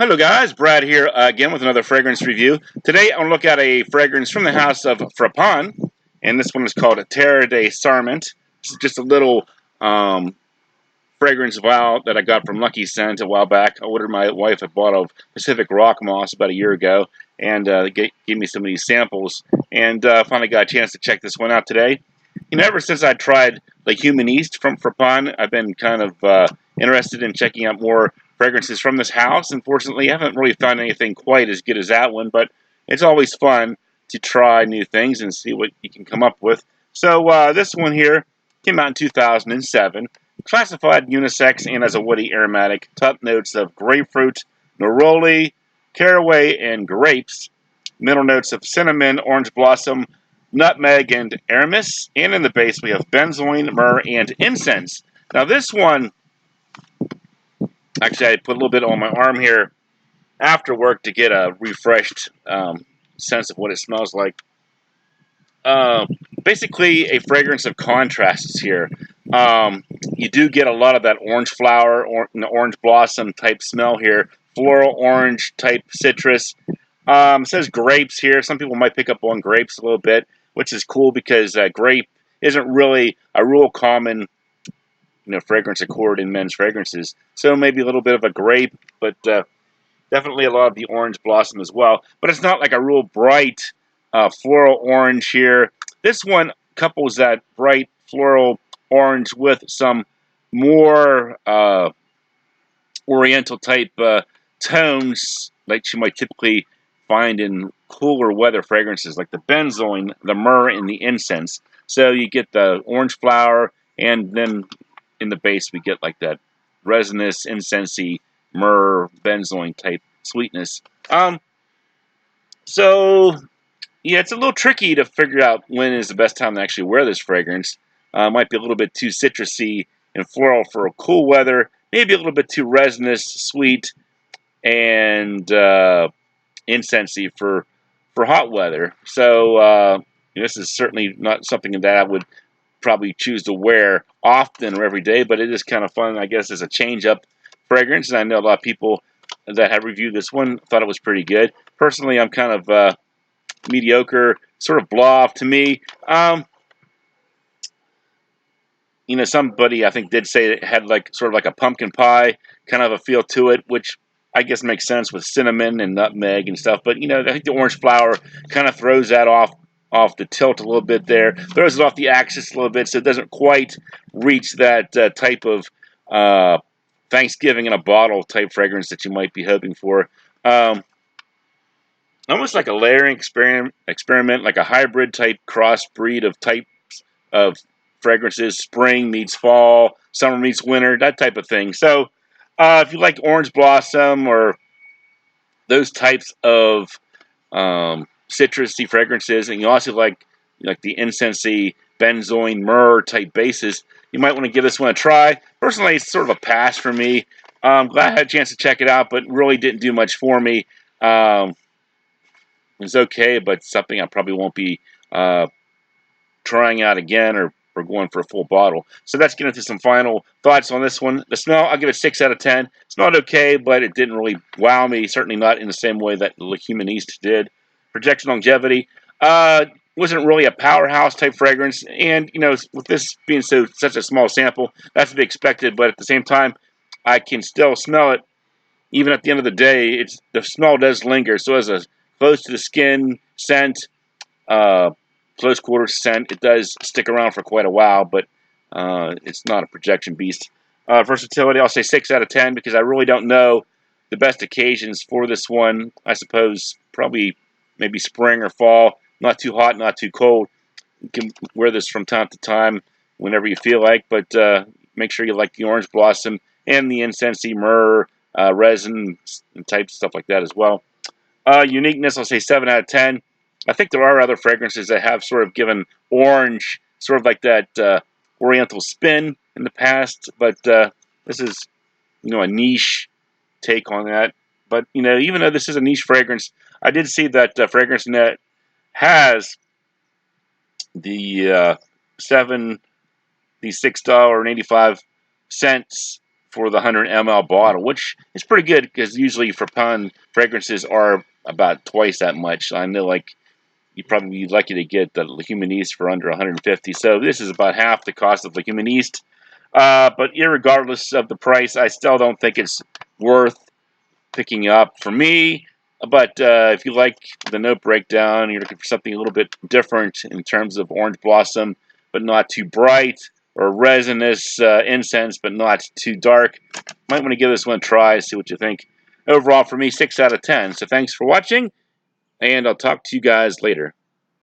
Hello guys, Brad here again with another fragrance review. Today I'm going to look at a fragrance from the house of Frapin, and this one is called Terre de Sarment. This is just a little fragrance vial that I got from Lucky Scent a while back. I ordered my wife a bottle of Pacific Rock Moss about a year ago, and they gave me some of these samples, and finally got a chance to check this one out today. Ever since I tried the Human East from Frapin, I've been kind of interested in checking out more fragrances from this house. Unfortunately, I haven't really found anything quite as good as that one, but it's always fun to try new things and see what you can come up with. So this one here came out in 2007, classified unisex and as a woody aromatic, top notes of grapefruit, neroli, caraway, and grapes, middle notes of cinnamon, orange blossom, nutmeg, and aramis. And in the base, we have benzoin, myrrh, and incense. Now, this one, actually, I put a little bit on my arm here after work to get a refreshed sense of what it smells like. Uh, Basically, a fragrance of contrasts here. You do get a lot of that orange flower or orange blossom type smell here, floral orange type citrus. It says grapes here. Some people might pick up on grapes a little bit, which is cool because grape isn't really a real common, fragrance accord in men's fragrances. So maybe a little bit of a grape, but definitely a lot of the orange blossom as well. But it's not like a real bright floral orange here. This one couples that bright floral orange with some more oriental type tones like you might typically find in cooler weather fragrances like the benzoin, the myrrh, and the incense. So you get the orange flower, and then in the base we get like that resinous, incensey, myrrh, benzoin type sweetness. So yeah, it's a little tricky to figure out when is the best time to actually wear this fragrance. Might be a little bit too citrusy and floral for a cool weather. Maybe a little bit too resinous, sweet, and incensey for hot weather. So this is certainly not something that I would probably choose to wear often or every day, but it is kind of fun, I guess, as a change-up fragrance. And I know a lot of people that have reviewed this one thought it was pretty good. Personally, I'm kind of mediocre, sort of blah off to me. Somebody I think did say it had like sort of like a pumpkin pie kind of a feel to it, which I guess makes sense with cinnamon and nutmeg and stuff. But I think the orange flower kind of throws that off the tilt a little bit there, throws it off the axis a little bit, so it doesn't quite reach that type of Thanksgiving in a bottle type fragrance that you might be hoping for. Almost like a layering experiment, like a hybrid type crossbreed of types of fragrances. Spring meets fall, summer meets winter, that type of thing. So if you like orange blossom or those types of citrusy fragrances, and you also like the incensey, benzoin, myrrh type bases, you might want to give this one a try. Personally, it's sort of a pass for me. I'm glad I had a chance to check it out, but really didn't do much for me. It was okay, but something I probably won't be trying out again or going for a full bottle. So let's get into some final thoughts on this one. The smell, I'll give it 6 out of 10. It smelled okay, but it didn't really wow me. Certainly not in the same way that Le Human East did. Projection longevity wasn't really a powerhouse type fragrance, and with this being such a small sample, that's to be expected. But at the same time, I can still smell it. Even at the end of the day, the smell does linger. So as a close to the skin scent, close quarters scent, it does stick around for quite a while, but it's not a projection beast. Versatility, I'll say 6 out of 10 because I really don't know the best occasions for this one. I suppose probably maybe spring or fall, not too hot, not too cold. You can wear this from time to time whenever you feel like, but make sure you like the orange blossom and the incensey, myrrh, resin, and type stuff like that as well. Uniqueness, I'll say 7 out of 10. I think there are other fragrances that have sort of given orange, sort of like that oriental spin in the past, but this is, a niche take on that. But, even though this is a niche fragrance, I did see that Fragrance Net has the $6.85 for the 100 ml bottle, which is pretty good because usually Frapin fragrances are about twice that much. I know, like, you'd probably be lucky to get the Humaniste for under 150. So this is about half the cost of the Humaniste. But irregardless of the price, I still don't think it's worth picking up for me. But if you like the note breakdown, you're looking for something a little bit different in terms of orange blossom, but not too bright, or resinous incense, but not too dark, might want to give this one a try, see what you think. Overall, for me, 6 out of 10. So thanks for watching, and I'll talk to you guys later.